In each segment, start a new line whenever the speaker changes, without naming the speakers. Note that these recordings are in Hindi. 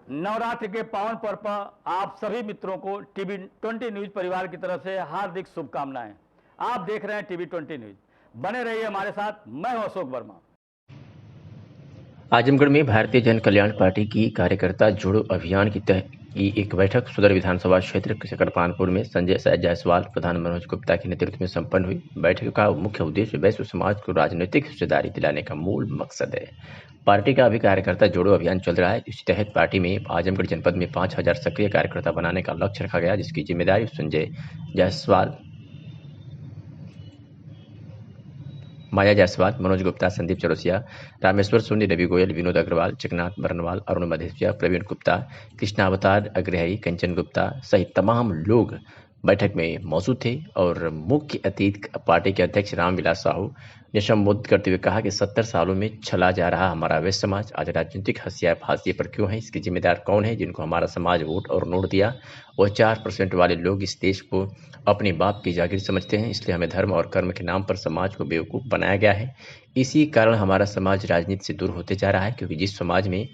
नवरात्र के पावन पर्व पर आप सभी मित्रों को टीवी 20 न्यूज परिवार की तरफ से हार्दिक शुभकामनाएं। आप देख रहे हैं टीवी 20 न्यूज। बने रहिए हमारे साथ। मैं हूं अशोक वर्मा।
आजमगढ़ में भारतीय जन कल्याण पार्टी की कार्यकर्ता जोड़ो अभियान की एक बैठक सदर विधानसभा क्षेत्र चकरपानपुर में संजय जायसवाल, प्रधान मनोज गुप्ता के नेतृत्व में संपन्न हुई। बैठक का मुख्य उद्देश्य वैश्व समाज को राजनीतिक हिस्सेदारी दिलाने का मूल मकसद है। पार्टी का अभी कार्यकर्ता जोड़ो अभियान चल रहा है। इस तहत पार्टी में आजमगढ़ जनपद में 5000 सक्रिय कार्यकर्ता बनाने का लक्ष्य रखा गया, जिसकी जिम्मेदारी संजय जायसवाल, माया जायसवाल, मनोज गुप्ता, संदीप चौरसिया, रामेश्वर सोनी, रवि गोयल, विनोद अग्रवाल, जगन्नाथ बरनवाल, अरुण मधेसिया, प्रवीण गुप्ता, कृष्णावतार अग्रही, कंचन गुप्ता सहित तमाम लोग बैठक में मौजूद थे। और मुख्य अतिथि पार्टी के अध्यक्ष रामविलास साहू ने संबोधित करते हुए कहा कि 70 सालों में चला जा रहा हमारा वैश्य समाज आज राजनीतिक हंसिया पर क्यों है, इसके जिम्मेदार कौन है? जिनको हमारा समाज वोट और नोट दिया, वो 4% वाले लोग इस देश को अपने बाप की जागीर समझते हैं। इसलिए हमें धर्म और कर्म के नाम पर समाज को बेवकूफ़ बनाया गया है। इसी कारण हमारा समाज राजनीति से दूर होते जा रहा है, क्योंकि जिस समाज में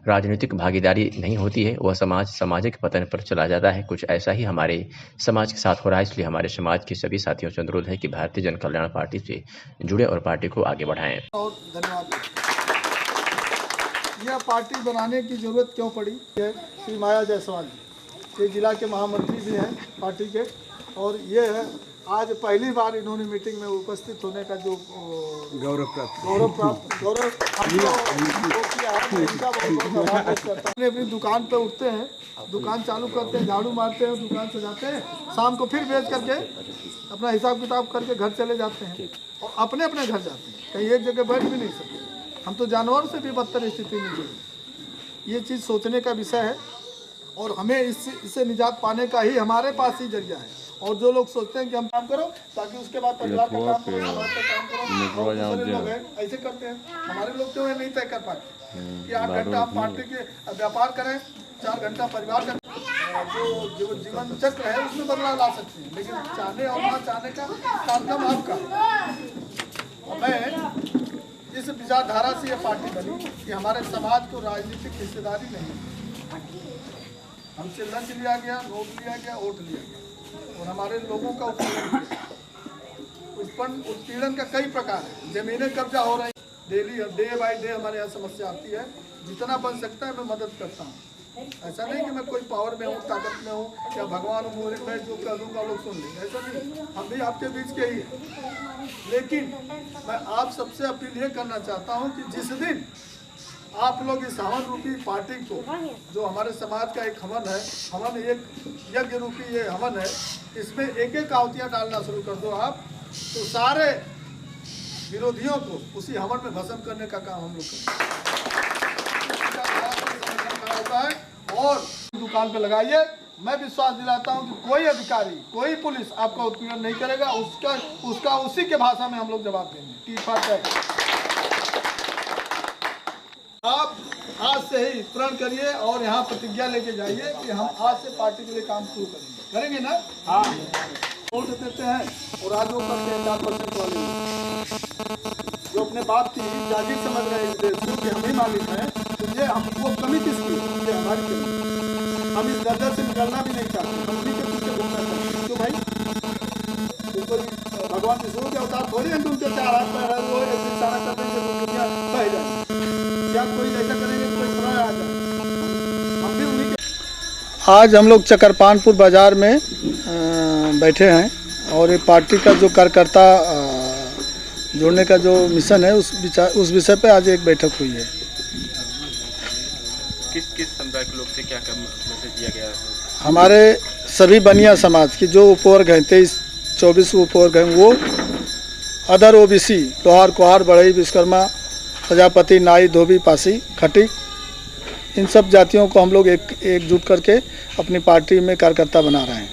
राजनीतिक भागीदारी नहीं होती है वह समाज सामाजिक पतन पर चला जाता है। कुछ ऐसा ही हमारे समाज के साथ हो रहा है। इसलिए हमारे समाज के सभी साथियों से अनुरोध है कि भारतीय जन कल्याण पार्टी से जुड़े और पार्टी को आगे बढ़ाएं।
और धन्यवाद। यह पार्टी बनाने की जरूरत क्यों पड़ी है? श्री माया जायसवाल जी ये जिला के महामंत्री भी हैं पार्टी के, और ये है आज पहली बार इन्होंने मीटिंग में उपस्थित होने का जो गौरव अपनी दुकान पे उठते हैं, दुकान चालू करते हैं, झाड़ू मारते हैं, दुकान सजाते हैं, शाम को फिर बेच करके अपना हिसाब किताब करके घर चले जाते हैं और अपने अपने घर जाते हैं। कहीं एक जगह बैठ भी नहीं सकते। हम तो जानवर से भी बदतर स्थिति में जुड़े। ये चीज़ सोचने का विषय है और हमें इससे निजात पाने का ही हमारे पास ही जरिया है। और जो लोग सोचते हैं कि हम काम करो ताकि उसके बाद परिवार का काम करो, समाज का काम करो, और दूसरे लोग हैं ऐसे करते हैं। हमारे लोग जो है नहीं तय कर पाते कि 8 घंटा हम पार्टी के व्यापार करें, 4 घंटा परिवार का जो जीवन चक्र है उसमें बदलाव ला सकते हैं। लेकिन चाहने और ना चाहने का कार्यक्रम आपका। हमें इस विचारधारा से ये पार्टी बनी कि हमारे समाज को राजनीतिक हिस्सेदारी नहीं, हमसे लंच लिया गया, नोट लिया गया, वोट लिया गया और हमारे लोगों का उत्पीड़न का कई प्रकार है। जमीनें कब्जा हो रही, डेली डे बाय डे हमारे यहाँ समस्या आती है। जितना बन सकता है मैं मदद करता हूँ। ऐसा नहीं कि मैं कोई पावर में हूँ, ताकत में हूँ या भगवान हूँ, मैं जो कर दूँगा लोग सुन लेंगे, ऐसा नहीं। हम भी आपके बीच के ही हैं। लेकिन मैं आप सबसे अपील ये करना चाहता हूँ कि जिस दिन आप लोग इस हवन रूपी पार्टी को, जो हमारे समाज का एक हवन है, हवन एक यज्ञ रूपी ये हवन है, इसमें एक एक आहुतियाँ डालना शुरू कर दो आप, तो सारे विरोधियों को उसी हवन में भस्म करने का काम हम लोग करते हैं। और दुकान पे लगाइए। मैं विश्वास दिलाता हूँ कि कोई अधिकारी, कोई पुलिस आपका उत्पीड़न नहीं करेगा। उसका उसी के भाषा में हम लोग जवाब देंगे। आप आज से ही प्रण करिए और यहाँ प्रतिज्ञा लेके जाइए कि हम आज से पार्टी के लिए काम शुरू करेंगे ना? हाँ। वोट देते हैं और आज वो करते हैं 4% वाले जो अपने बाप की जागीर समझ रहे हैं कि हम ही मालिक हैं। तो ये हम वो कमी किसकी? ये हमारी कमी। हम इस दर्जा से निकलना भी नहीं चाहते। हम उन्हीं के पीछे घूमना चाहते हैं। क्यों भाई? ऊपर भगवान विष्णु के अवतार थोड़ी हैं, उनके 4 हाथ पैर है, वो एक इशारा कर देंगे तो दुनिया बह जाए। कोई ऐसा करेंगे कोई आ जाए। हम भी उन्हीं के। आज हम लोग चकरपानपुर बाजार में बैठे हैं और ये पार्टी का जो कार्यकर्ता जोड़ने का जो मिशन है उस विषय पे आज एक बैठक हुई है।
किस समुदाय के लोग से क्या मैसेज दिया गया है?
हमारे सभी बनिया समाज की जो उपवर्ग हैं, 23-24 उपवर्ग हैं, वो अदर ओबीसी, लोहार, कुहार, बढ़ई, विश्वकर्मा, प्रजापति, नाई, धोबी, पासी, खटी, इन सब जातियों को हम लोग एकजुट करके अपनी पार्टी में कार्यकर्ता बना रहे हैं।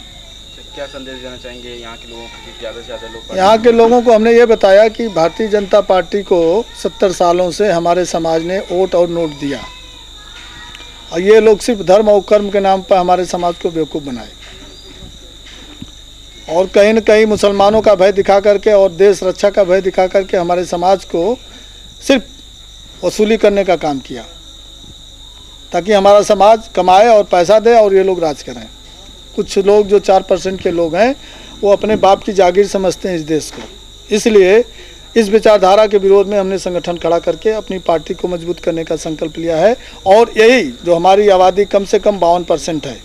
क्या संदेश देना चाहेंगे यहाँ के लोगों को? ज़्यादा से ज़्यादा लोग
यहाँ के लोगों को हमने ये बताया कि भारतीय जनता पार्टी को 70 सालों से हमारे समाज ने वोट और नोट दिया और ये लोग सिर्फ धर्म और कर्म के नाम पर हमारे समाज को बेवकूफ़ बनाए और कहीं न कहीं मुसलमानों का भय दिखा करके और देश रक्षा का भय दिखा करके हमारे समाज को सिर्फ वसूली करने का काम किया। ताकि हमारा समाज कमाए और पैसा दे और ये लोग राज करें। कुछ लोग जो 4% के लोग हैं वो अपने बाप की जागीर समझते हैं इस देश को, इसलिए इस विचारधारा के विरोध में हमने संगठन खड़ा करके अपनी पार्टी को मजबूत करने का संकल्प लिया है। और यही जो हमारी आबादी कम से कम 52% है,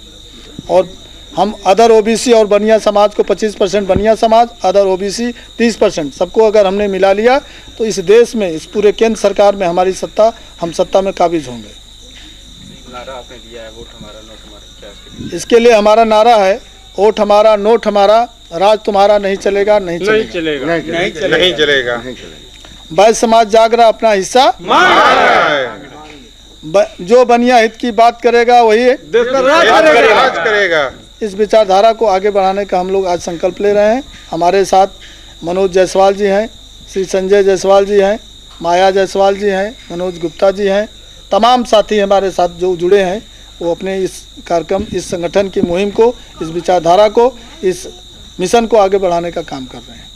और हम अदर ओबीसी और बनिया समाज को 25% बनिया समाज, अदर ओबीसी 30%, सबको अगर हमने मिला लिया तो इस देश में, इस पूरे केंद्र सरकार में हमारी सत्ता, हम सत्ता में काबिज होंगे।
नारा आपने दिया है वोट हमारा नोट हमारा, क्या इसके
इसके लिए हमारा नारा है वोट हमारा नोट हमारा, राज तुम्हारा नहीं चलेगा, नहीं चलेगा। वैश्य समाज जाग रहा, अपना हिस्सा जो बनिया हित की बात करेगा वही
राज करेगा।
इस विचारधारा को आगे बढ़ाने का हम लोग आज संकल्प ले रहे हैं। हमारे साथ मनोज जायसवाल जी हैं, श्री संजय जायसवाल जी हैं, माया जायसवाल जी हैं, मनोज गुप्ता जी हैं, तमाम साथी हमारे साथ जो जुड़े हैं वो अपने इस कार्यक्रम, इस संगठन की मुहिम को, इस विचारधारा को, इस मिशन को आगे बढ़ाने का काम कर रहे हैं।